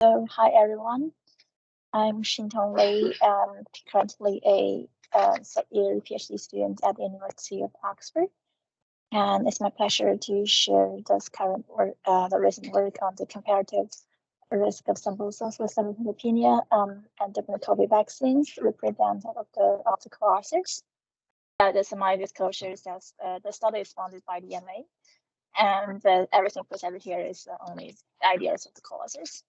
So, hi everyone. I'm Xintong Li, currently a third-year PhD student at the University of Oxford, and it's my pleasure to share this current work, the recent work on the comparative risk of thrombosis with thrombocytopenia and different COVID vaccines represented of the co-authors. The summary disclosure says the study is funded by the MA, and everything presented here is only ideas of the co-authors.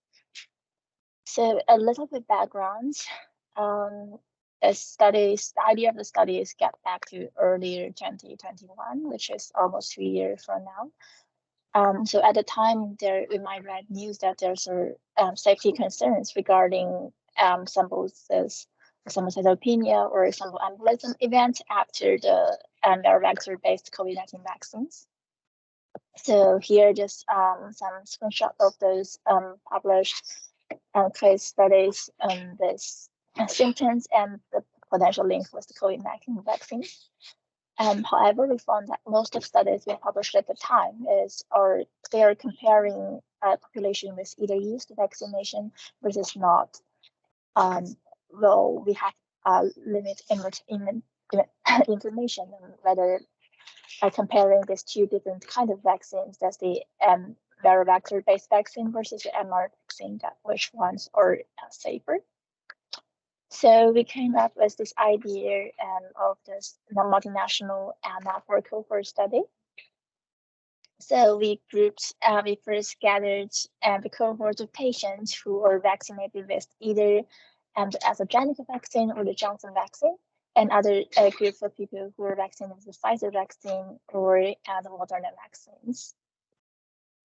So a little bit background. The idea of the study is get back to earlier 2021, which is almost 3 years from now. So at the time, we might read news that there's safety concerns regarding thrombosis, thrombocytopenia, or thromboembolism event after the vector-based COVID-19 vaccines. So here, just some screenshot of those published case studies on this symptoms and the potential link with the COVID-19 vaccine. However, we found that most of studies we published at the time they are comparing a population with either used vaccination versus not. Well, we have limited information on whether comparing these two different kind of vaccines, that's the viral vector-based vaccine versus the mRNA vaccine, which ones are safer. So we came up with this idea of this multinational network cohort study. So we first gathered the cohort of patients who were vaccinated with either the AstraZeneca vaccine or the Johnson vaccine, and other group of people who were vaccinated with the Pfizer vaccine or the Moderna vaccines.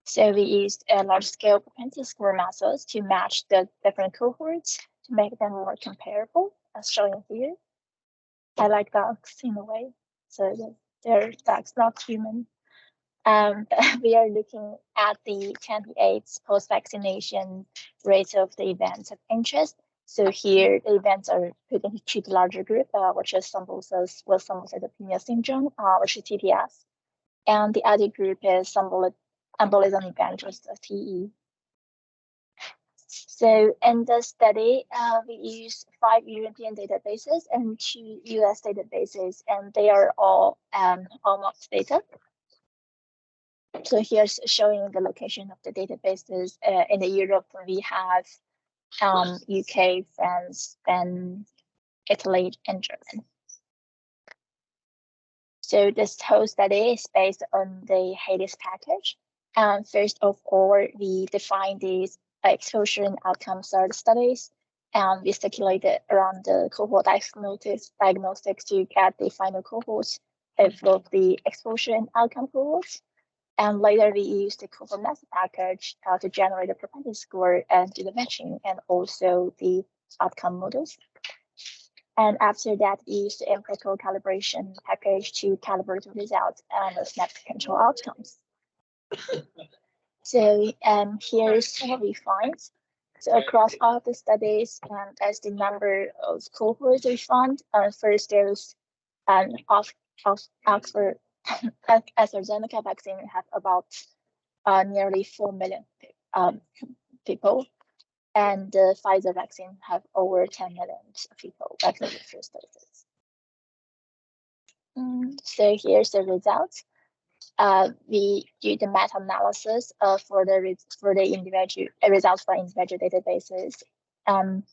So we used large-scale propensity score methods to match the different cohorts to make them more comparable, as shown here. I like dogs in a way, so they're dogs, not human. We are looking at the 28 post-vaccination rates of the events of interest. So here, the events are put into the larger group, which is thrombosis with thrombocytopenia syndrome, which is TPS. And the other group is embolism event, which is TE. So in the study, we used 5 European databases and 2 US databases, and they are all almost data. So here's showing the location of the databases. In Europe, we have UK, France, and Italy, and Germany. So this whole study is based on the HADES package. First of all, we define these exposure and outcome studies, and we circulated around the cohort diagnostics to get the final cohorts of both the exposure and outcome cohorts. And later we used the cohort method package to generate a propensity score and do the matching and also the outcome models. And after that, we used the empirical calibration package to calibrate the results and the snap control outcomes. So here's what we find. So across all the studies, as the number of cohorts we found, first there's Oxford AstraZeneca vaccine have about nearly 4 million people, and the Pfizer vaccine have over 10 million people vaccinated with first doses. So here's the results. We do the meta-analysis for the individual results for individual databases. I'm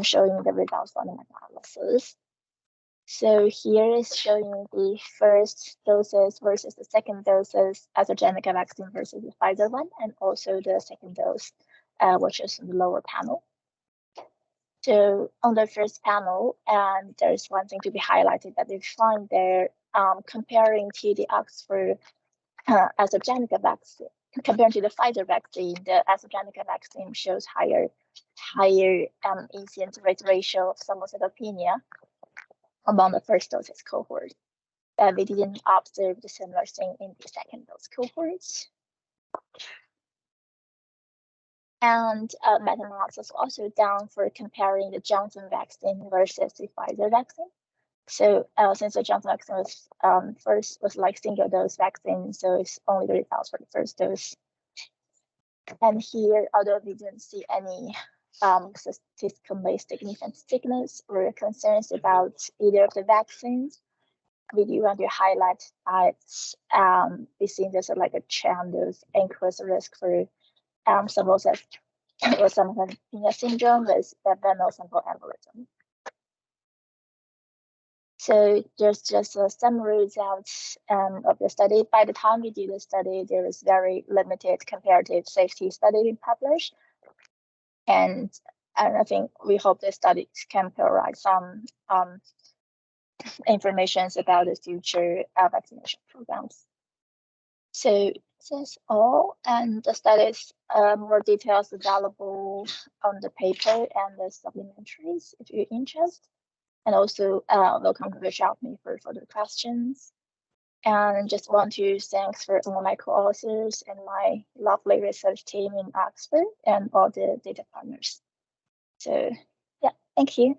showing the results for the meta-analysis. So here is showing the first doses versus the second doses AstraZeneca vaccine versus the Pfizer one, and also the second dose, which is in the lower panel. So on the first panel, there's one thing to be highlighted that they find there, comparing to the Oxford AstraZeneca vaccine, compared to the Pfizer vaccine, the AstraZeneca vaccine shows higher incidence rate ratio of thrombocytopenia among the first doses cohort. We didn't observe the similar thing in the second dose cohorts. And meta-analysis also done for comparing the Johnson vaccine versus the Pfizer vaccine. So since the Johnson vaccine was was like single dose vaccine, so it's only the results for the first dose And here, although we didn't see any statistically significant sickness or concerns about either of the vaccines, we do want to highlight that we see there's like a trend of increased risk for thrombosis or thrombocytopenia syndrome with venous thromboembolism. So there's just some results of the study. By the time we do the study, there was very limited comparative safety study published. And I think we hope the studies can provide some information about the future vaccination programs. So that's all, and the studies more details available on the paper and the supplementaries if you're interested. And also welcome to reach out to me for further questions. And just want to thank for all my co-authors and my lovely research team in Oxford and all the data partners. So yeah, thank you.